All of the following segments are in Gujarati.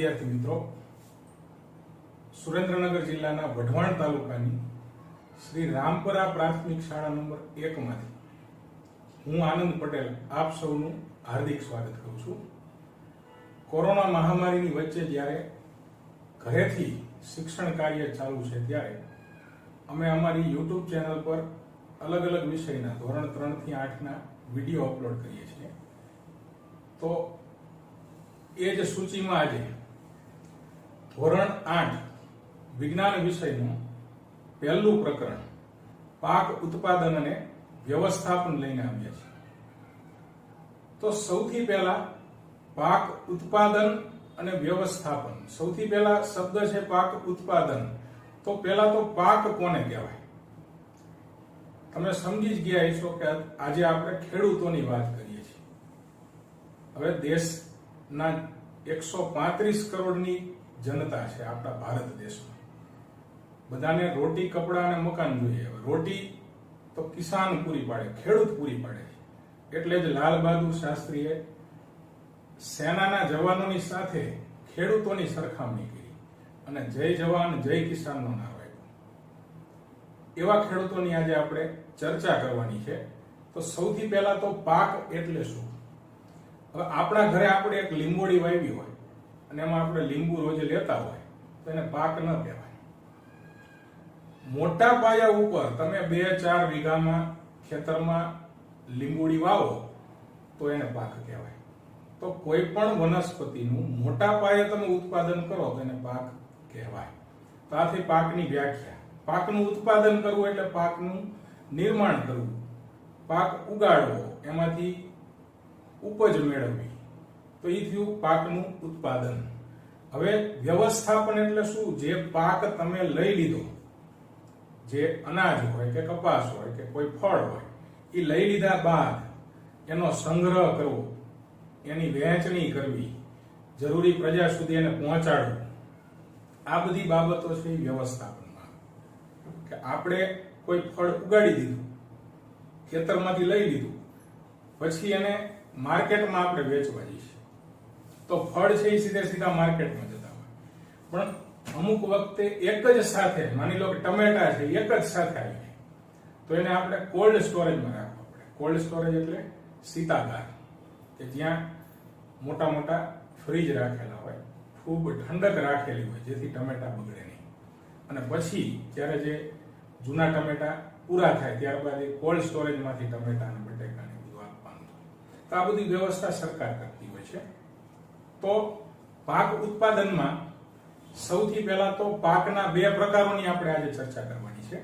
વિદ્યાર્થી મિત્રો, સુરેન્દ્રનગર જિલ્લાના વઢવાણ તાલુકાની શ્રી રામપરા પ્રાથમિક શાળા નંબર 1 માંથી હું આનંદ પટેલ આપ સૌનું હાર્દિક સ્વાગત કરું છું। કોરોના મહામારીની વચ્ચે જ્યારે ઘરેથી શિક્ષણ કાર્ય ચાલુ છે ત્યારે અમે અમારી YouTube ચેનલ પર અલગ અલગ વિષયના ધોરણ 3 થી 8 ના વિડીયો અપલોડ કરીએ છીએ। તો એ જ સૂચિમાં આજે ધોરણ 8 વિજ્ઞાન વિષયનું પહેલું પ્રકરણ પાક ઉત્પાદન અને વ્યવસ્થાપન લઈને આવ્યા છીએ। તો સૌથી પહેલા પાક ઉત્પાદન અને વ્યવસ્થાપન। સૌથી પહેલા શબ્દ છે પાક ઉત્પાદન। તો પહેલા તો પાક કોને કહેવાય? તમે સમજી જ ગયા છો કે આજે આપણે ખેડૂતોની વાત કરીએ છીએ। હવે દેશના 135 કરોડની જનતા છે આપણા ભારત દેશમાં। બધાને રોટી, કપડા અને મકાન જોઈએ। રોટી તો કિસાન પૂરી પાડે, ખેડૂત પૂરી પાડે છે। એટલે જ લાલ બહાદુર શાસ્ત્રીએ સેનાના જવાનોની સાથે ખેડૂતોની સરખામણી કરી અને જય જવાન જય કિસાનનો નારો આપ્યો। એવા ખેડૂતોની આજે આપણે ચર્ચા કરવાની છે। તો સૌથી પહેલા તો પાક એટલે શું? હવે આપણા ઘરે આપણે એક લીંબોડી વાવી હોય અને એમાં આપણે લીંબુ રોજ લેતા હોય તો એને પાક ન કહેવાય। મોટા પાયા ઉપર તમે 2-4 વીઘામાં ખેતરમાં લીંબોડી વાવો તો એને પાક કહેવાય। તો કોઈ પણ વનસ્પતિનું મોટા પાયે તમે ઉત્પાદન કરો તો એને પાક કહેવાય। તો આથી પાકની વ્યાખ્યા। પાકનું ઉત્પાદન કરવું એટલે પાકનું નિર્માણ કરવું, પાક ઉગાડવો, એમાંથી ઉપજ મેળવવી, તો એ થયું પાકનું ઉત્પાદન। હવે વ્યવસ્થાપન એટલે શું? જે પાક તમે લઈ લીધો, જે અનાજ હોય કે કપાસ હોય કે કોઈ ફળ હોય, એ લઈ લીધા બાદ એનો સંગ્રહ કરવો, એની વહેંચણી કરવી, જરૂરી પ્રજા સુધી એને પહોંચાડવું, આ બધી બાબતો છે એ વ્યવસ્થાપનમાં। કે આપણે કોઈ ફળ ઉગાડી દીધું, ખેતરમાંથી લઈ લીધું, પછી એને માર્કેટમાં આપણે વેચવા જઈશું તો ફળ છે એ સીધા માર્કેટમાં જતા હોય, પણ અમુક વખતે એક જ સાથે, માની લો કે ટમેટા છે એક જ સાથે આવી જાય તો એને આપણે કોલ્ડ સ્ટોરેજમાં રાખવા પડે। કોલ્ડ સ્ટોરેજ એટલે શીતાગાર, કે જ્યાં મોટા મોટા ફ્રીજ રાખેલા હોય, ખૂબ ઠંડક રાખેલી હોય જેથી ટમેટા બગડે નહીં। અને પછી જ્યારે જે જૂના ટમેટા પૂરા થાય ત્યારબાદ એ કોલ્ડ સ્ટોરેજમાંથી ટમેટા અને બટેકાને બધું આપવાનું હોય। તો આ બધી વ્યવસ્થા સરકાર કરતી હોય છે। તો પાક ઉત્પાદનમાં સૌથી પહેલા તો પાકના 2 પ્રકારોની આપણે આજે ચર્ચા કરવાની છે,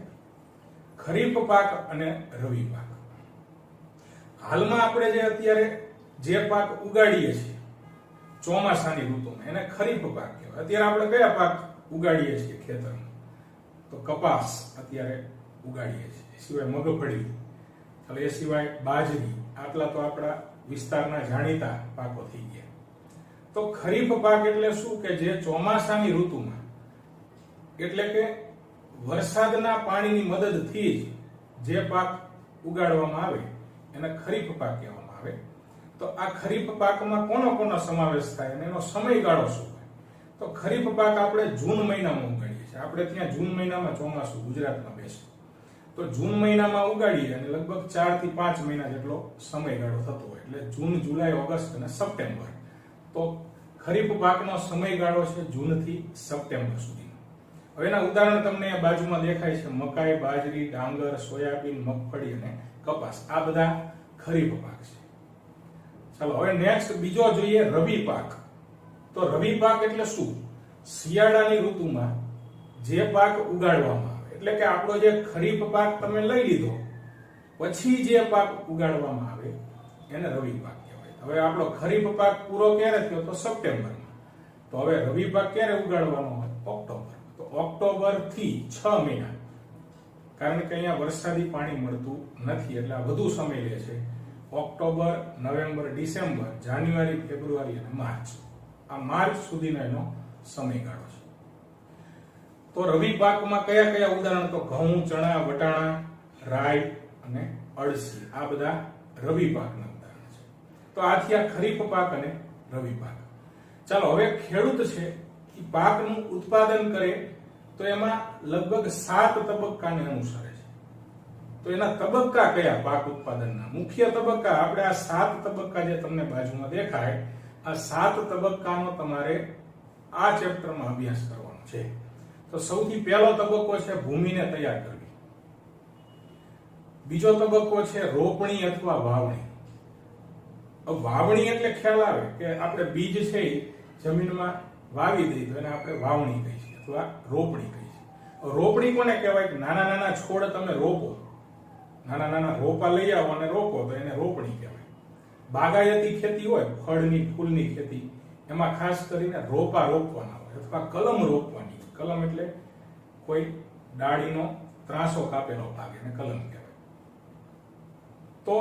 ખરીફ પાક અને રવિ પાક। હાલમાં આપણે જે અત્યારે જે પાક ઉગાડીએ છીએ ચોમાસાની ઋતુમાં એને ખરીફ પાક કહેવાય। અત્યારે આપણે કયા પાક ઉગાડીએ છીએ ખેતરમાં? તો કપાસ અત્યારે ઉગાડીએ છીએ, એ સિવાય મગફળી, એ સિવાય બાજરી, આટલા તો આપણા વિસ્તારના જાણીતા પાકો થઈ ગયા। તો ખરીફ પાક એટલે શું? કે જે ચોમાસાની ઋતુમાં, એટલે કે વરસાદના પાણીની મદદથી જ જે પાક ઉગાડવામાં આવે એને ખરીફ પાક કહેવામાં આવે। તો આ ખરીફ પાકમાં કોનો સમાવેશ થાય અને એનો સમયગાળો શું હોય? તો ખરીફ પાક આપણે જૂન મહિનામાં ઉગાડીએ છીએ। આપણે ત્યાં જૂન મહિનામાં ચોમાસું ગુજરાતમાં બેસે, તો જૂન મહિનામાં ઉગાડીએ અને લગભગ 4 થી 5 મહિના જેટલો સમયગાળો થતો હોય, એટલે જૂન, જુલાઈ, ઓગસ્ટ અને સપ્ટેમ્બર। તો ખરીફ પાકનો સમયગાળો છે જૂન થી સપ્ટેમ્બર સુધીનો। હવે એના ઉદાહરણ તમને બાજુમાં દેખાય છે, મકાઈ, બાજરી, ડાંગર, સોયાબીન, મગફળી અને કપાસ, આ બધા ખરીફ પાક છે। ચાલો હવે નેક્સ્ટ બીજો જોઈએ રવિ પાક। તો રવિ પાક એટલે શું? શિયાળાની ઋતુમાં જે પાક ઉગાડવામાં આવે, એટલે કે આપણો જે ખરીફ પાક તમે લઈ લીધો પછી જે પાક ઉગાડવામાં આવે એને રવિ પાક કહેવાય। હવે આપણો ખરીફ પાક પૂરો ક્યારે થયો? તો સપ્ટેમ્બરમાં। તો હવે રવિ પાક ક્યારે ઉગાડવાનો હોય? ઓક્ટોબર। તો ઓક્ટોબર થી 6 મહિના, કારણ કે અહીંયા વરસાદી પાણી મળતું નથી એટલે આ વધુ સમય લે છે। ઓક્ટોબર, નવેમ્બર, ડિસેમ્બર, જાન્યુઆરી, ફેબ્રુઆરી અને માર્ચ, આ માર્ચ સુધીનો એનો સમયગાળો છે। તો રવિ પાકમાં કયા કયા ઉદાહરણ? તો ઘઉં, ચણા, વટાણા, રાઈ અને અળસી, આ બધા રવિ પાકના ઉદાહરણ છે। તો આ થયા ખરીફ પાક અને રવિ પાક। ચાલો હવે ખેડૂત છે એ પાકનું ઉત્પાદન કરે તો એમાં લગભગ 7 તબક્કાને અનુસરે છે. તો એના તબક્કા કયા પાક ઉત્પાદનના? મુખ્ય તબક્કા આપણે આ 7 તબક્કા જે તમને બાજુમાં દેખાય, આ 7 તબક્કાનો તમારે આ ચેપ્ટરમાં અભ્યાસ કરવાનો છે. તો સૌથી પહેલો તબક્કો છે ભૂમિને તૈયાર કરવી. બીજો તબક્કો છે રોપણી અથવા વાવણી. વાવણી એટલે ખ્યાલ આવે કે આપણે બીજ છે જમીનમાં વાવી દઈએ તો એને આપણે વાવણી કહીએ છીએ અથવા રોપણી કહીએ છીએ. રોપણી કોને કહેવાય? કે નાના નાના છોડ તમે રોપો, નાના નાના રોપા લઈ આવો અને રોપો તો એને રોપણી કહેવાય. બાગાયતી ખેતી હોય, ફળની ફૂલની ખેતી, એમાં ખાસ કરીને રોપા રોપવાના હોય અથવા કલમ રોપવાની. કલમ એટલે કોઈ ડાળીનો ત્રાસો કાપેલો ભાગ, એને કલમ કહેવાય. તો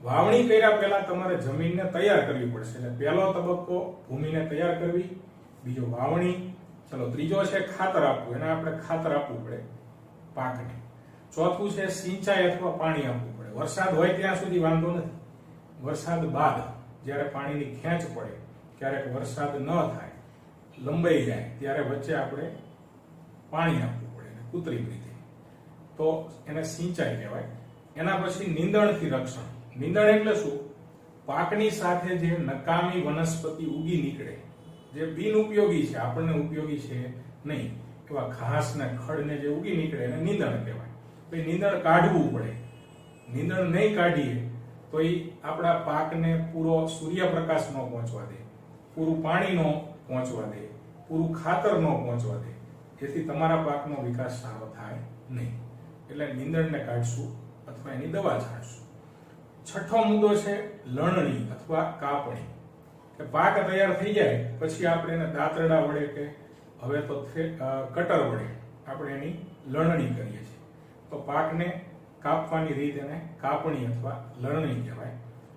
વાવણી કર્યા પહેલા તમારે જમીનને તૈયાર કરવી પડશે. એટલે પહેલો તબક્કો ભૂમિને તૈયાર કરવી, બીજો વાવણી, ચલો ત્રીજો છે ખાતર આપવું, એને આપણે ખાતર આપવું પડે પાકને. ચોથું છે સિંચાઈ અથવા પાણી આપવું પડે. વરસાદ હોય ત્યાં સુધી વાંધો નથી, વરસાદ બાદ જ્યારે પાણીની ખેંચ પડે, ક્યારેક વરસાદ ન થાય, લંબાઈ જાય, ત્યારે વચ્ચે આપણે પાણી આપવું પડે કૃત્રિમ રીતે, તો એને સિંચાઈ કહેવાય. એના પછી નીંદણથી રક્ષણ. નીંદણ એટલે શું? પાકની સાથે જે નકામી વનસ્પતિ ઉગી નીકળે, જે બિનઉપયોગી છે, આપણને ઉપયોગી છે નહીં, એવા ઘાસ ને ખડને જે ઉગી નીકળે એને નીંદણ કહેવાય. તો એ નીંદણ કાઢવું પડે. નીંદણ નહીં કાઢીએ તો એ આપણા પાકને પૂરો સૂર્યપ્રકાશ ન પહોંચવા દે, પૂરું પાણી ન પહોંચવા દે, પૂરું ખાતર ન પહોંચવા દે, જેથી તમારા પાકનો વિકાસ સારો થાય નહીં. એટલે નીંદણને કાઢશું અથવા એની દવા છાંટશું. છઠ્ઠો મુદ્દો છે લણણી અથવા કાપણી. કે પાક તૈયાર થઈ જાય પછી આપણે એને દાંતરડા વડે કે હવે તો કટર વડે આપણે એની લણણી કરીએ છીએ. તો પાકને કાપવાની રીત એને કાપણી અથવા લણણી કહેવાય.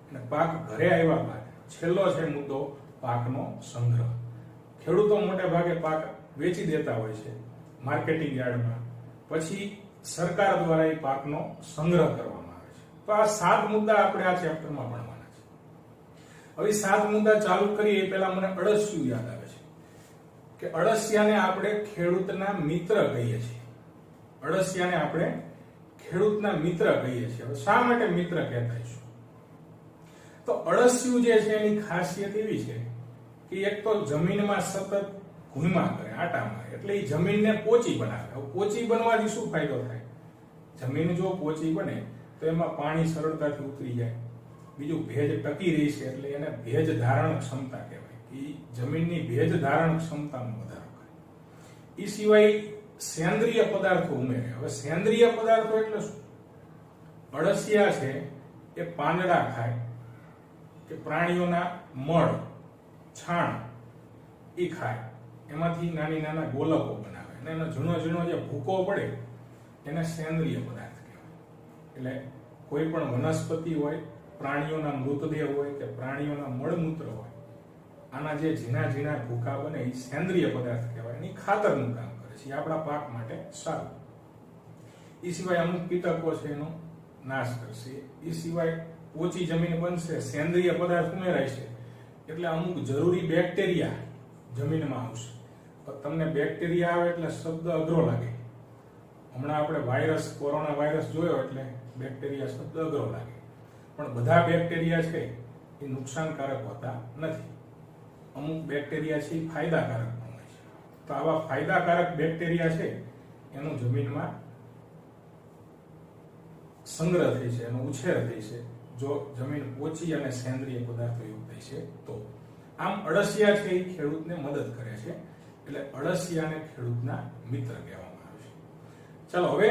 અને પાક ઘરે આવ્યા બાદ છેલ્લો છે મુદ્દો પાકનો સંગ્રહ. ખેડૂતો મોટે ભાગે પાક વેચી દેતા હોય છે માર્કેટિંગ યાર્ડમાં, પછી સરકાર દ્વારા એ પાકનો સંગ્રહ કરવામાં આવે છે. તો આ 7 મુદ્દા આપણે આ ચેપ્ટરમાં ભણવાના છે. હવે 7 મુદ્દા ચાલુ કરીએ એ પહેલા મને અળસિયું યાદ આવે છે કે અળસિયાને આપણે ખેડૂતના મિત્ર કહીએ છીએ. અળસિયાને આપણે ખેડૂતના મિત્ર કહીએ છીએ. હવે શા માટે મિત્ર કહેતા છું? તો અળસિયું જે છે એની ખાસિયત એવી છે કે એક તો જમીનમાં સતત ઘૂમા કરે, આટા મારે, એટલે એ જમીનને પોચી બનાવે. હવે પોચી બનવાથી શું ફાયદો થાય? જમીન જો પોચી બને તો એમાં પાણી સરળતાથી ઉતરી જાય. બીજું ભેજ ટકી રહી છે, એટલે એને ભેજ ધારણ ક્ષમતા કહેવાય. એ જમીનની ભેજ ધારણ ક્ષમતાનો વધારો કરે. એ સિવાય સેન્દ્રિય પદાર્થો ઉમેરે. હવે સેન્દ્રિય પદાર્થો એટલે શું? અળસિયા છે એ પાંદડા ખાય કે પ્રાણીઓના મળ, છાણ એ ખાય, એમાંથી નાની નાના ગોલકો બનાવે અને એનો ઝીણો ઝીણો જે ભૂકો પડે એને સેન્દ્રિય પદાર્થ કહેવાય. એટલે કોઈ પણ વનસ્પતિ હોય, પ્રાણીઓના મૃતદેહ હોય કે પ્રાણીઓના મળમૂત્ર હોય, આના જે ઝીણા ઝીણા ભૂકા બને એ સેન્દ્રિય પદાર્થ કહેવાય. એ ખાતરનું કામ કરે છે, એ આપણા પાક માટે સારું. એ સિવાય અમુક કીટકો છે એનો નાશ કરશે. એ સિવાય ઓછી જમીન બનશે, સેન્દ્રિય પદાર્થ ઉમેરાય છે એટલે અમુક જરૂરી બેક્ટેરિયા જમીનમાં આવશે. તમને બેક્ટેરિયા આવે એટલે શબ્દ અઘરો લાગે. હમણાં આપણે વાયરસ, કોરોના વાયરસ જોયો એટલે બેક્ટેરિયા શબ્દ અઘરો લાગે, પણ બધા બેક્ટેરિયા છે એ નુકસાનકારક હોતા નથી. અમુક બેક્ટેરિયા છે એ ફાયદાકારક પણ હોય છે. તો આવા ફાયદાકારક બેક્ટેરિયા છે એનું જમીનમાં સંગ્રહ થઈ છે, એનો ઉછેર થઈ છે જો જમીન ઓછી અને સેન્દ્રિય પદાર્થો યુક્ત થઈ છે તો. આમ અળસિયા છે એ ખેડૂતને મદદ કરે છે, એટલે અળસિયાને ખેડૂતના મિત્ર કહેવામાં આવે છે. ચાલો હવે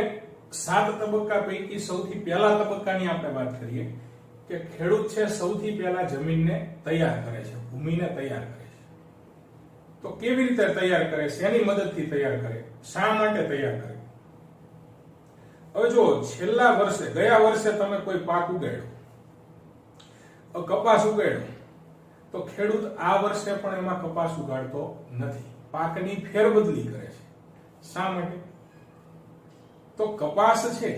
7 તબક્કા પૈકી સૌથી પહેલા તબક્કાની આપણે વાત કરીએ કે ખેડૂત છે સૌથી પહેલા જમીનને તૈયાર કરે છે, ભૂમિને તૈયાર કરે છે. તો કેવી રીતે તૈયાર કરે છે? એની મદદથી તૈયાર કરે. શા માટે તૈયાર કરે? હવે જો છેલ્લા વર્ષે, ગયા વર્ષે તમે કોઈ પાક ઉગાડ્યો, કપાસ ઉગાડ્યો, તો ખેડૂત આ વર્ષે પણ એમાં કપાસ ઉગાડતો નથી, પાકની ફેરબદલી કરે છે. શા માટે? તો કપાસ છે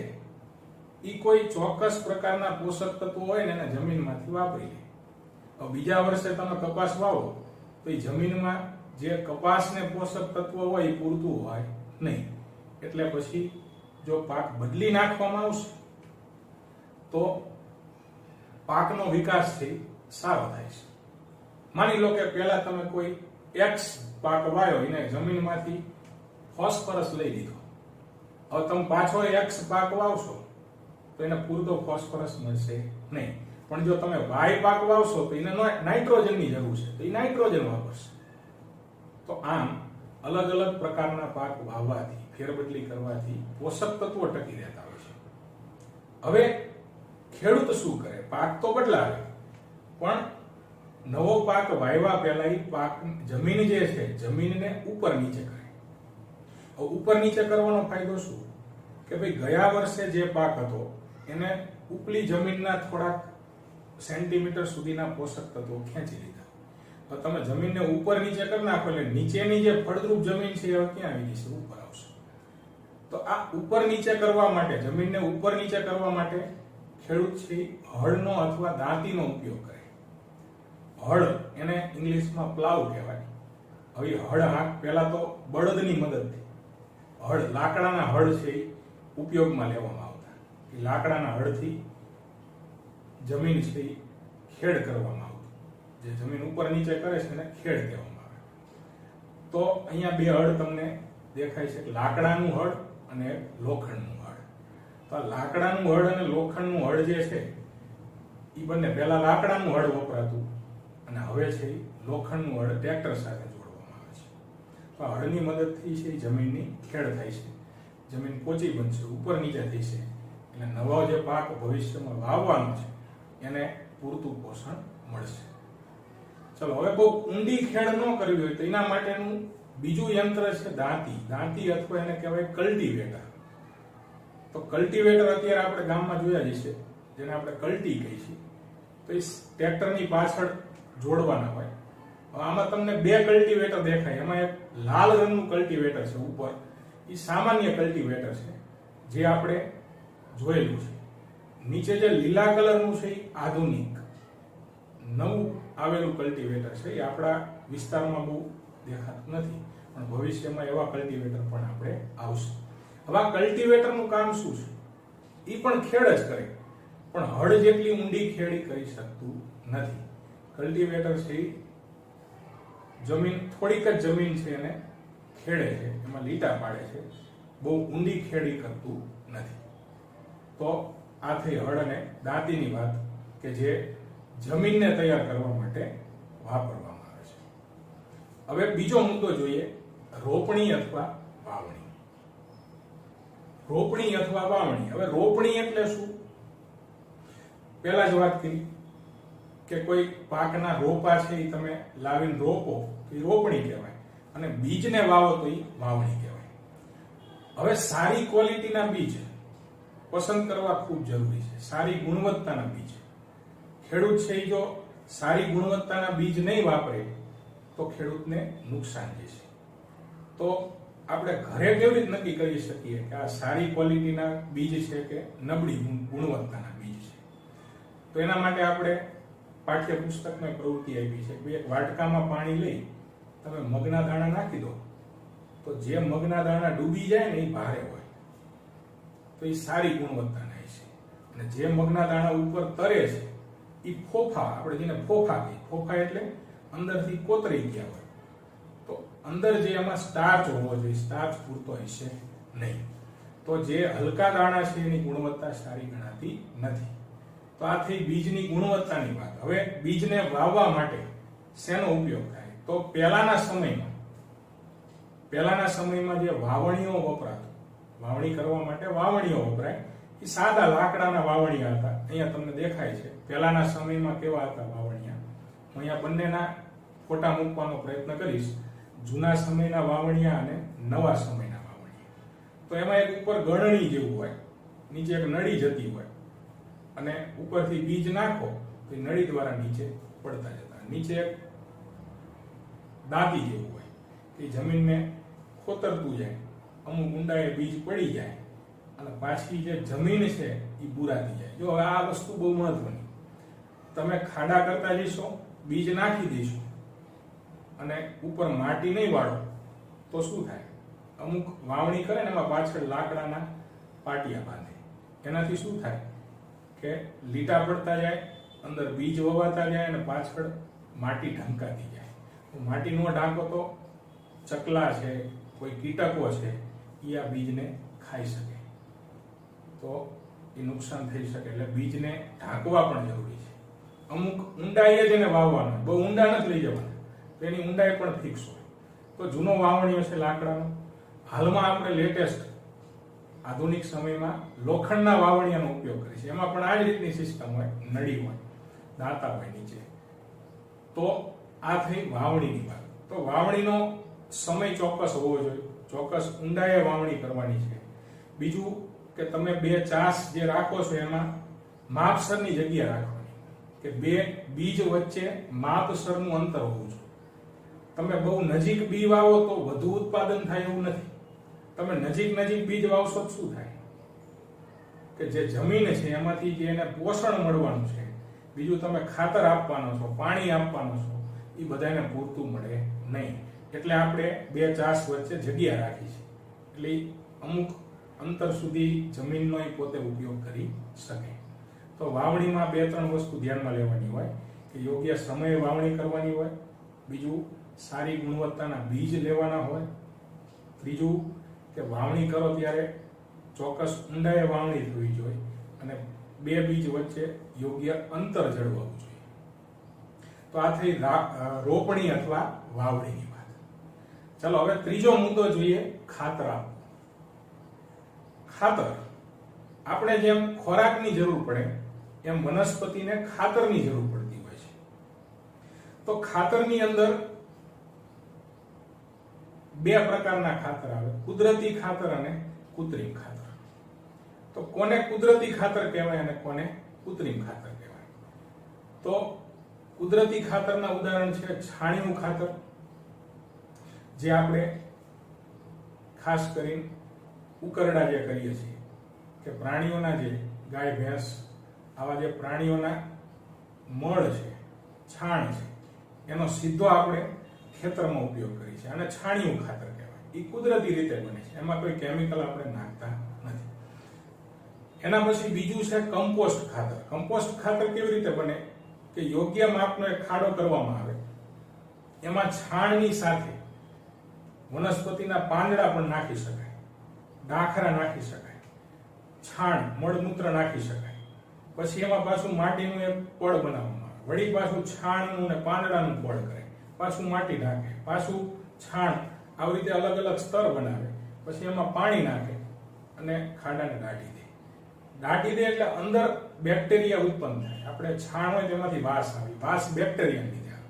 એ કોઈ ચોક્કસ પ્રકારના પોષક તત્વો હોય ને એને જમીનમાંથી વાપરી લે. બીજા વર્ષે તમે કપાસ વાવો તો એ જમીનમાં જે કપાસને પોષક તત્વ હોય એ પૂરતું હોય નહીં. એટલે પછી જો પાક બદલી નાખવામાં આવશે તો પાકનો વિકાસ છે સારો થાય છે. માની લો કે પહેલા તમે કોઈ એક્સ પાક વાયો એને જમીનમાંથી ફોસ્ફરસ લઈ લીધો. હવે તમે પાછો એક્સ પાક વાવશો તો એને પૂરતો ફોસ્ફરસ મળશે નહીં. પણ જો તમે વાય પાક વાવશો તો એને નાઇટ્રોજનની જરૂર છે તો એ નાઇટ્રોજન વાપરશે. તો આમ અલગ અલગ પ્રકારના પાક વાવવાથી, ફેરબદલી કરવાથી પોષક તત્વો ટકી રહેતા હોય છે. હવે ખેડૂત શું કરે? પાક તો બદલાવે, પણ નવો પાક વાવ્યા પહેલા એ પાક જમીન જે છે જમીનને ઉપર નીચે કરે. ઉપર નીચે કરવાનો ફાયદો શું કે ભાઈ ગયા વર્ષે જે પાક હતો એને ઉપલી જમીનના થોડાક સેન્ટીમીટર સુધીના પોષક તત્વો ખેંચી લીધા. તો તમે જમીનને ઉપર નીચે કરી નાખો એટલે નીચેની જે ફળદ્રુપ જમીન છે એ ક્યાં આવી જશે? ઉપર આવશે. તો આ ઉપર નીચે કરવા માટે, જમીનને ઉપર નીચે કરવા માટે ખેડૂત છે હળનો અથવા દાંતીનો ઉપયોગ કરે. હળ એને ઇંગ્લિશમાં પ્લાવ કહેવાય. હવે હળ હાક પહેલા તો બળદની મદદથી હળ, લાકડાના હળ છે એ ઉપયોગમાં લેવામાં આવતા. કે લાકડાના હળથી જમીન છે એ ખેડ કરવામાં આવતું. જે જમીન ઉપર નીચે કરે છે એને ખેડ કહેવામાં આવે. તો અહીંયા બે હળ તમને દેખાય છે, લાકડાનું હળ અને લોખંડનું હળ. તો લાકડાનું હળ અને લોખંડનું હળ જે છે એ બંને, પહેલા લાકડાનું હળ વપરાતું અને હવે છે લોખંડનું હળ ટ્રેક્ટર સાથે જોડવામાં આવે છે. તો હળની મદદથી છે જમીનની ખેડ થાય છે, જમીન પોચી બનશે, ઉપર નીચે થઈ છે. એટલે નવો જે પાક ભવિષ્યમાં વાવવાનો છે એને પૂરતું પોષણ મળશે. ચલો, હવે બહુ ઊંડી ખેડ ન કરવી હોય તો એના માટેનું બીજું યંત્ર છે દાંતી. દાંતી અથવા એને કહેવાય કલ્ટીવેટર. તો કલ્ટીવેટર અત્યારે આપણે ગામમાં જોયા જ છે, જેને આપણે કલ્ટી કહીએ છીએ. તો એ ટ્રેક્ટરની પાછળ જોડવાના હોય. આમાં તમને બે કલ્ટીવેટર દેખાય. એમાં એક લાલ રંગનું કલ્ટીવેટર છે ઉપર, એ સામાન્ય કલ્ટીવેટર છે જે આપણે જોયેલું છે. નીચે જે લીલા કલરનું છે એ આધુનિક નવું આવેલું કલ્ટીવેટર છે. એ આપણા વિસ્તારમાં બહુ દેખાતું નથી, પણ ભવિષ્યમાં એવા કલ્ટીવેટર પણ આપણે આવશે. હવે આ કલ્ટીવેટરનું કામ શું છે? એ પણ ખેડ જ કરે, પણ હળ જેટલી ઊંડી ખેડી કરી શકતું નથી. કલ્ટીવેટર છે જમીન, થોડીક જ જમીન છે એને ખેડે છે, એમાં લીટા પાડે છે, બહુ ઊંડી ખેડી કરતું નથી. તો આ થઈ હળ અને દાંતીની વાત કે જે જમીનને તૈયાર કરવા માટે વાપરવામાં આવે છે. હવે બીજો મુદ્દો જોઈએ, રોપણી અથવા વાવણી. રોપણી અથવા વાવણી. હવે રોપણી એટલે શું? પહેલા જ વાત કરી કે કોઈ પાકના રોપા છે એ તમે લાવીને રોપો તો એ રોપણી કહેવાય, અને બીજને વાવો તો એ વાવણી કહેવાય. હવે સારી ક્વોલિટીના બીજ પસંદ કરવા ખૂબ જરૂરી છે, સારી ગુણવત્તાના બીજ. ખેડૂત છે એ જો સારી ગુણવત્તાના બીજ નહીં વાપરે તો ખેડૂતને નુકસાન જશે. તો આપણે ઘરે કેવી રીતે નક્કી કરી શકીએ કે આ સારી ક્વોલિટીના બીજ છે કે નબળી ગુણવત્તાના બીજ છે? તો એના માટે આપણે પાઠ્યપુસ્તકમાં પ્રવૃત્તિ આપી છે કે એક વાટકામાં પાણી લઈ તમે મગના દાણા નાખી દો, તો જે મગના દાણા ડૂબી જાય ને એ ભારે હોય તો એ સારી ગુણવત્તાના છે, અને જે મગના દાણા ઉપર તરે છે એ ફોફા, આપણે જેને ફોફા કહીએ, ફોફા એટલે અંદરથી કોતરી ગયા હોય, તો અંદર જે એમાં સ્ટાર્ચ હોવો જોઈએ, સ્ટાર્ચ પૂરતો હશે નહીં. તો જે હલકા દાણા છે એની ગુણવત્તા સારી ગણાતી નથી. તો આ થઈ બીજની ગુણવત્તાની વાત. હવે બીજને વાવવા માટે શેનો ઉપયોગ થાય? તો પહેલાના સમયમાં જે વાવણીઓ વપરાતો, વાવણી કરવા માટે વાવણીઓ વપરાય, એ સાદા લાકડાના વાવણીયા હતા. અહીંયા તમને દેખાય છે પહેલાના સમયમાં કેવા હતા વાવણીયા. હું અહીંયા બંનેના ફોટા મૂકવાનો પ્રયત્ન કરીશ, જૂના સમયના વાવણીયા અને નવા સમયના વાવણીયા. તો એમાં એક ઉપર ગળણી જેવું હોય, નીચે એક નળી જતી હોય, અને ઉપરથી બીજ નાખો તો એ નળી દ્વારા નીચે પડતા જતા. નીચે એક દાંતી જેવું હોય કે જમીનને ખોતરતું જાય, અમુક ઊંડાએ બીજ પડી જાય અને પાછી જે જમીન છે એ બુરાતી જાય. જો હવે આ વસ્તુ બહુ મહત્વની, તમે ખાડા કરતા જશો, બીજ નાખી દેશો, અને ઉપર માટી નહીં વાળો તો શું થાય? અમુક વાવણી કરે ને એમાં પાછળ લાકડાના પાટિયા બાંધે. એનાથી શું થાય કે લીટા પડતા જાય, અંદર બીજ વવાતા જાય અને પાછળ માટી ઢંકાતી જાય. માટી નો ઢાંકો તો ચકલા છે, કોઈ કીટકો છે, એ આ બીજને ખાઈ શકે, તો એ નુકસાન થઈ શકે. એટલે બીજને ઢાંકવા પણ જરૂરી છે. અમુક ઊંડાઈએ જ એને વાવવાનો, બહુ ઊંડા નથી લઈ જવાના, તો એની ઊંડાઈ પણ ફિક્સ હોય. તો જૂનો વાવણીઓ છે લાકડાનો. હાલમાં આપણે લેટેસ્ટ આધુનિક સમયમાં લોખંડના વાવણીયાનો ઉપયોગ કરીએ છીએ. એમાં પણ આ જ રીતની સિસ્ટમ હોય, નળી હોય, દાંતા હોય નીચે. તો આ થઈ વાવણીની વાત. તો વાવણીનો સમય ચોક્કસ હોવો જોઈએ, ચોક્કસ ઊંડાઈએ વાવણી કરવાની છે. બીજું કે તમે બે ચાસ જે રાખો છો એમાં માપસરની જગ્યા રાખવાની, કે બે બીજ વચ્ચે માપસરનું અંતર હોવું જોઈએ. તમે બહુ નજીક બી વાવો તો વધુ ઉત્પાદન થાય એવું નથી. તમે નજીક બીજ વાવશો તો શું થાય કે જે જમીન છે એમાંથી જે એને પોષણ મળવાનું છે, બીજું તમે ખાતર આપવાનો છો, પાણી આપવાનો છો, એ બધાને પૂરતું મળે નહીં. એટલે આપણે બે ચાસ વચ્ચે જગ્યા રાખી છે, એટલે અમુક અંતર સુધી જમીનનો પોતે ઉપયોગ કરી શકે. તો વાવણીમાં બે ત્રણ વસ્તુ ધ્યાનમાં લેવાની હોય કે યોગ્ય સમયે વાવણી કરવાની હોય, બીજું સારી ગુણવત્તાના બીજ લેવાના હોય, ત્રીજું કે વાવણી કરો ત્યારે ચોક્કસ ઊંડાઈએ વાવણી થવી જોઈએ અને બે બીજ વચ્ચે યોગ્ય અંતર જળવાવું જોઈએ. તો આ થઈ રોપણી અથવા વાવણીની વાત. ચાલો હવે ત્રીજો મુદ્દો જોઈએ, ખાતર આપવું. ખાતર આપણે જેમ ખોરાકની જરૂર પડે એમ વનસ્પતિને ખાતરની જરૂર પડતી હોય છે. તો ખાતરની અંદર બે પ્રકારના ખાતર આવે, કુદરતી ખાતર અને કૃત્રિમ ખાતર. તો કોને કુદરતી ખાતર કહેવાય અને કોને કૃત્રિમ ખાતર કહેવાય? તો કુદરતી ખાતરના ઉદાહરણ છે છાણિયું ખાતર, જે આપણે ખાસ કરીને ઉકરડા જે કરીએ છીએ કે પ્રાણીઓના જે ગાય ભેંસ આવા જે પ્રાણીઓના મળ છે, છાણ છે, એનો સીધો આપણે ખેતરમાં ઉપયોગ કરીએ છીએ અને છાણિયું ખાતર કહેવાય. એ કુદરતી રીતે બને છે, એમાં કોઈ કેમિકલ આપણે નાખતા નથી. એના પછી બીજું છે કમ્પોસ્ટ ખાતર. કમ્પોસ્ટ ખાતર કેવી રીતે બને કે યોગ્ય માપનો એક ખાડો કરવામાં આવે, એમાં છાણની સાથે વનસ્પતિના પાંદડા પણ નાખી શકાય, ડાખરા નાખી શકાય, છાણ મળમૂત્ર નાખી શકાય. પછી એમાં પાછું માટીનું એક પડ બનાવવામાં આવે, વળી પાછું છાણનું ને પાંદડાનું પડ કરે, પાછું માટી નાખે, પાછું છાણ, આવી રીતે અલગ અલગ સ્તર બનાવે. પછી એમાં પાણી નાખે અને ખાડાને દાટી દે. દાટી દે એટલે અંદર બેક્ટેરિયા ઉત્પન્ન થાય. આપણે છાણ હોય તેમાંથી વાસ આવે, વાસ બેક્ટેરિયા લીધે આવે.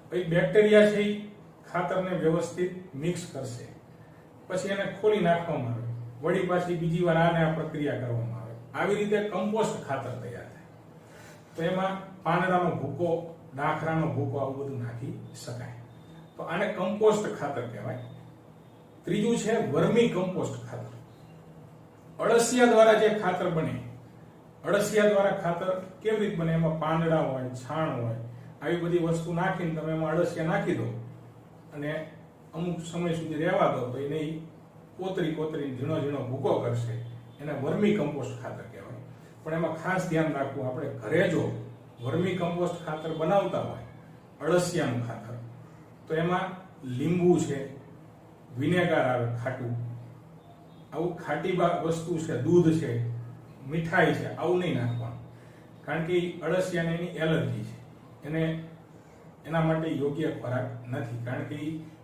પછી બેક્ટેરિયા છે એ ખાતરને વ્યવસ્થિત મિક્સ કરશે, પછી એને ખોલી નાખવામાં આવે, વળી પાછી બીજી વાર આને આ પ્રક્રિયા કરવામાં આવે. આવી રીતે કમ્પોસ્ટ ખાતર તૈયાર થાય. તો એમાં પાંદડાનો ભૂકો, ડાખરાનો ભૂકો, આવું બધું નાખી શકાય. તો આને કમ્પોસ્ટ ખાતર કહેવાય. ત્રીજું છે વર્મી કમ્પોસ્ટ ખાતર. અળસિયા દ્વારા જે ખાતર બને, અળસિયા દ્વારા ખાતર કેવી રીતે બને? એમાં પાંદડા હોય, છાણ હોય, આવી બધી વસ્તુ નાખીને તમે એમાં અળસિયા નાખી દો અને અમુક સમય સુધી રહેવા દો, તો એને કોતરી ઝીણો ઝીણો ભૂકો કરશે. એને વર્મી કમ્પોસ્ટ ખાતર કહેવાય. પણ એમાં ખાસ ધ્યાન રાખવું, આપણે ઘરે જો વર્મી કમ્પોસ્ટ ખાતર બનાવતા હોય, અળસિયાનું ખાતર, તો એમાં લીંબુ છે, વિનેગર આવે ખાટું, આવું ખાટી વસ્તુ છે, દૂધ છે, મીઠાઈ છે, આવું નહીં નાખવાનું. કારણ કે અળસિયાને એની એલર્જી છે, એને એના માટે યોગ્ય ખોરાક નથી. કારણ કે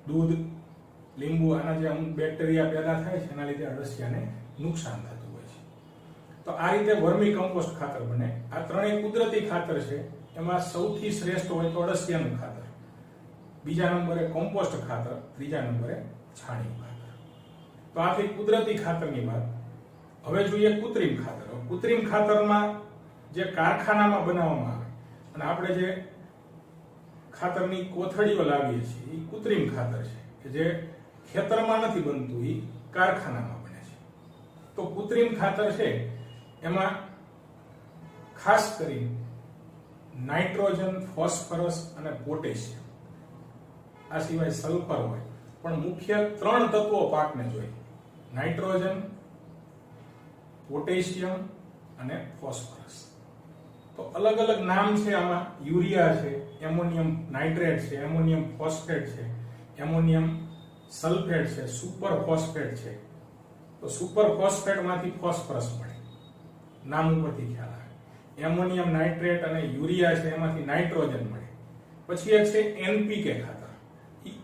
દૂધ, લીંબુ, આના જે અમુક બેક્ટેરિયા પેદા થાય છે, એના લીધે અળસિયાને નુકસાન થતું હોય છે. તો આ રીતે વર્મી કમ્પોસ્ટ ખાતર બને. આ ત્રણેય કુદરતી ખાતર છે. એમાં સૌથી શ્રેષ્ઠ હોય તો અળસિયાનું ખાતર, બીજા નંબરે કમ્પોસ્ટ ખાતર, ત્રીજા નંબરે છાણિયું ખાતર. તો આ થઈ કુદરતી ખાતરની વાત. હવે જોઈએ કૃત્રિમ ખાતર. કૃત્રિમ ખાતરમાં જે કારખાનામાં બનાવવામાં આવે અને આપણે જે ખાતરની કોથળીઓ લાવીએ છીએ, એ કૃત્રિમ ખાતર છે કે જે ખેતરમાં નથી બનતું, એ કારખાનામાં બને છે. તો કૃત્રિમ ખાતર છે એમાં ખાસ કરી નાઇટ્રોજન, ફોસ્ફરસ અને પોટેશિયમ આ સિવાય સલ્ફર હોય, પણ મુખ્ય 3 તત્વો પાકને જોઈએ: નાઇટ્રોજન, પોટેશિયમ અને ફોસ્ફરસ. તો અલગ અલગ નામ છે આમાં. યુરિયા છે, એમોનિયમ નાઇટ્રેટ છે, એમોનિયમ ફોસ્ફેટ છે, એમોનિયમ સલ્ફેટ છે, સુપર ફોસ્ફેટ છે. તો સુપર ફોસ્ફેટ માંથી ફોસ્ફરસ મળે, નામ ઉપરથી ખ્યાલ આવે. એમોનિયમ નાઇટ્રેટ અને યુરિયા છે એમાંથી નાઇટ્રોજન મળે. પછી એક છે એનપીકે ખાતર.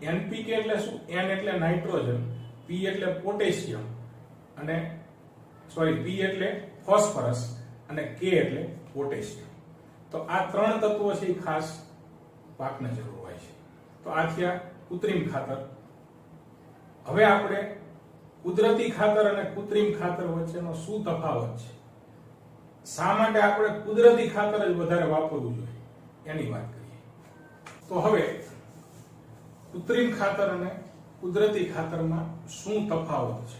એનપીકે એટલે શું? એન એટલે નાઇટ્રોજન, પી એટલે પોટેશિયમ અને પી એટલે ફોસ્ફરસ અને કે એટલે પોટેશિયમ. તો આ 3 તત્વો છે એ ખાસ પાકને જરૂર હોય છે. તો આ થયા કૃત્રિમ ખાતર. હવે આપણે કુદરતી ખાતર અને કૃત્રિમ ખાતર વચ્ચેનો શું તફાવત છે, શા માટે આપણે કુદરતી ખાતર જ વધારે વાપરવું જોઈએ, એની વાત કરીએ. તો હવે કૃત્રિમ ખાતર અને કુદરતી ખાતરમાં શું તફાવત છે?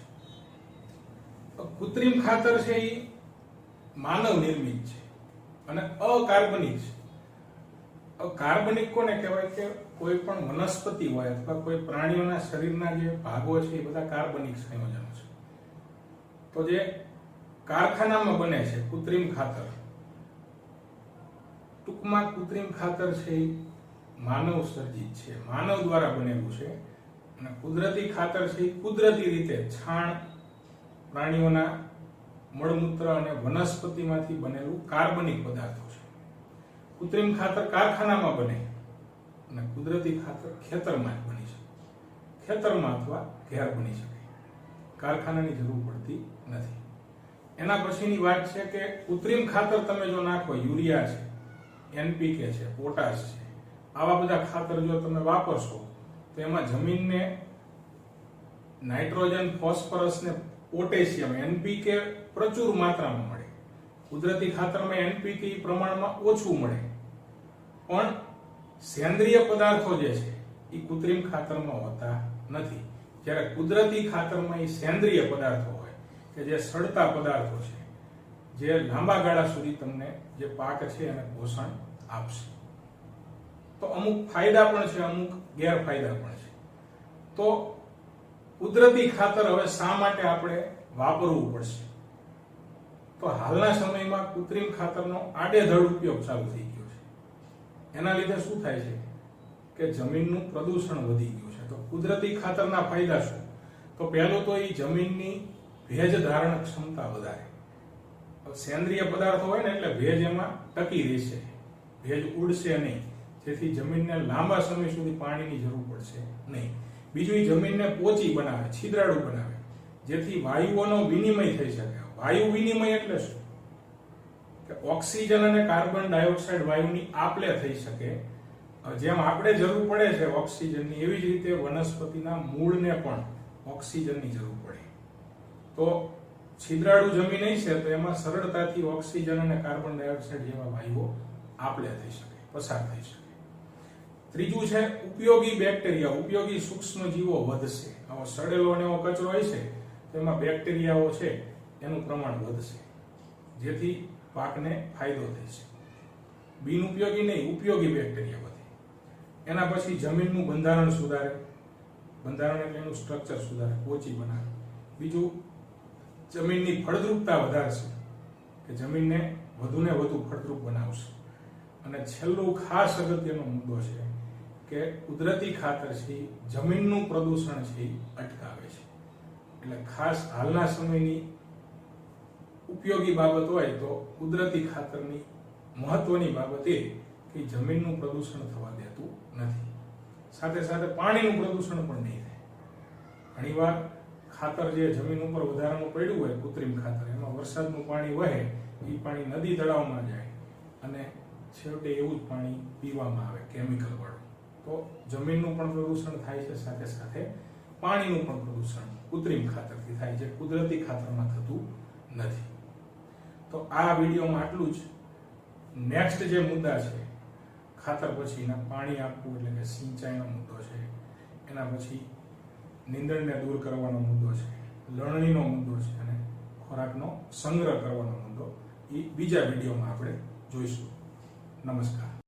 કૃત્રિમ ખાતર છે એ માનવ નિર્મિત છે અને અકાર્બનિક છે. કાર્બનિક કોને કહેવાય? કે કોઈ પણ વનસ્પતિ હોય અથવા કોઈ પ્રાણીઓના શરીરના જે ભાગો છે એ બધા કાર્બનિક સંયોજનો છે. તો જે કારખાનામાં બને છે કૃત્રિમ ખાતર, ટૂંકમાં કૃત્રિમ ખાતર છે એ માનવ સર્જિત છે, માનવ દ્વારા બનેલું છે. અને કુદરતી ખાતર છે એ કુદરતી રીતે છાણ, પ્રાણીઓના મળમૂત્ર અને વનસ્પતિમાંથી બનેલું કાર્બનિક પદાર્થો છે. કૃત્રિમ ખાતર કારખાનામાં બને અને કુદરતી ખાતર ખેતરમાં જ બની શકે, ખેતરમાં અથવા ઘેર બની શકે, કારખાનાની જરૂર પડતી નથી. એના પછીની વાત છે કે કૃત્રિમ ખાતર તમે જો નાખો, યુરિયા છે, એનપીકે છે, પોટાશ છે, આવા બધા ખાતર જો તમે વાપરશો તો એમાં જમીનને નાઇટ્રોજન, ફોસ્ફરસ ને પોટેશિયમ, એનપીકે પ્રચુર માત્રામાં મળે. કુદરતી ખાતરમાં એનપીકે પ્રમાણમાં ઓછું મળે. પણ સેન્દ્રિય પદાર્થો જે છે એ કૃત્રિમ ખાતરમાં હોતા નથી. જ્યારે કુદરતી ખાતરમાં એ સેન્દ્રિય પદાર્થો હોય કે જે સડતા પદાર્થો છે, જે લાંબા ગાળા સુધી તમને જે પાક છે એને પોષણ આપશે. તો અમુક ફાયદા પણ છે, અમુક ગેરફાયદા પણ છે. તો કુદરતી ખાતર હવે શા માટે આપણે વાપરવું પડશે? તો હાલના સમયમાં કૃત્રિમ ખાતરનો આડેધડ ઉપયોગ ચાલુ થઈ ગયો છે. એના લીધે શું થાય છે કે જમીનનું પ્રદૂષણ વધી ગયું છે. તો કુદરતી ખાતરના ફાયદા શું? તો પહેલું તો એ જમીનની ભેજ ધારણ ક્ષમતા વધારે. સેન્દ્રિય પદાર્થો હોય ને એટલે ભેજ એમાં ટકી રહેશે, ભેજ ઉડશે નહીં, જેથી જમીનને લાંબા સમય સુધી પાણીની જરૂર પડશે નહીં. બીજું, એ જમીનને પોચી બનાવે, છિદ્રાળુ બનાવે, જેથી વાયુઓનો વિનિમય થઈ શકે. વાયુ વિનિમય એટલે શું? કે ઓક્સિજન અને કાર્બન ડાયોક્સાઇડ વાયુની આપલે થઈ શકે. જેમ આપણે જરૂર પડે છે ઓક્સિજનની, એવી જ રીતે વનસ્પતિના મૂળને પણ ઓક્સિજનની જરૂર પડે. તો છિદ્રાળુ જમીન હશે તો એમાં સરળતાથી ઓક્સિજન અને કાર્બન ડાયોક્સાઇડ જેવા વાયુઓ આપલે થઈ શકે, પસાર થઈ શકે. ત્રીજું છે ઉપયોગી બેક્ટેરિયા, ઉપયોગી સૂક્ષ્મ જીવો વધશે. આવો સડેલો અને એવો કચરો હશે તો એમાં બેક્ટેરિયાઓ છે એનું પ્રમાણ વધશે, જેથી પાકને ફાયદો થશે. બિનઉપયોગી નહીં, ઉપયોગી બેક્ટેરિયા વધે. એના પછી જમીનનું બંધારણ સુધારે, બંધારણ એટલે એનું સ્ટ્રક્ચર સુધારે, પોચી બનાવે. બીજું, જમીનની ફળદ્રુપતા વધારશે, કે જમીનને વધુને વધુ ફળદ્રુપ બનાવશે. અને છેલ્લું ખાસ અગત્યનો મુદ્દો છે કે કુદરતી ખાતર છે જમીનનું પ્રદૂષણ છે એ અટકાવે છે. એટલે ખાસ હાલના સમયની ઉપયોગી બાબત હોય તો કુદરતી ખાતરની મહત્વની બાબત એ કે જમીનનું પ્રદૂષણ થવા દેતું નથી. સાથે સાથે પાણીનું પ્રદૂષણ પણ નહીં થાય. ઘણીવાર ખાતર જે જમીન ઉપર વધારાનું પડ્યું હોય, કૃત્રિમ ખાતર, એમાં વરસાદનું પાણી વહે, એ પાણી નદી તળાવમાં જાય અને છેવટે એવું જ પાણી પીવામાં આવે કેમિકલ વાળું. તો જમીનનું પણ પ્રદૂષણ થાય છે, સાથે સાથે પાણીનું પણ પ્રદૂષણ કૃત્રિમ ખાતરથી થાય છે, કુદરતી ખાતરમાં થતું નથી. તો આ વિડીયોમાં આટલું જ. નેક્સ્ટ જે મુદ્દા છે ખાતર પછીના, પાણી આપવું એટલે કે સિંચાઈનો મુદ્દો છે, એના પછી નીંદણને દૂર કરવાનો મુદ્દો છે, લણણીનો મુદ્દો છે અને ખોરાકનો સંગ્રહ કરવાનો મુદ્દો, એ બીજા વિડીયોમાં આપણે જોઈશું. નમસ્કાર.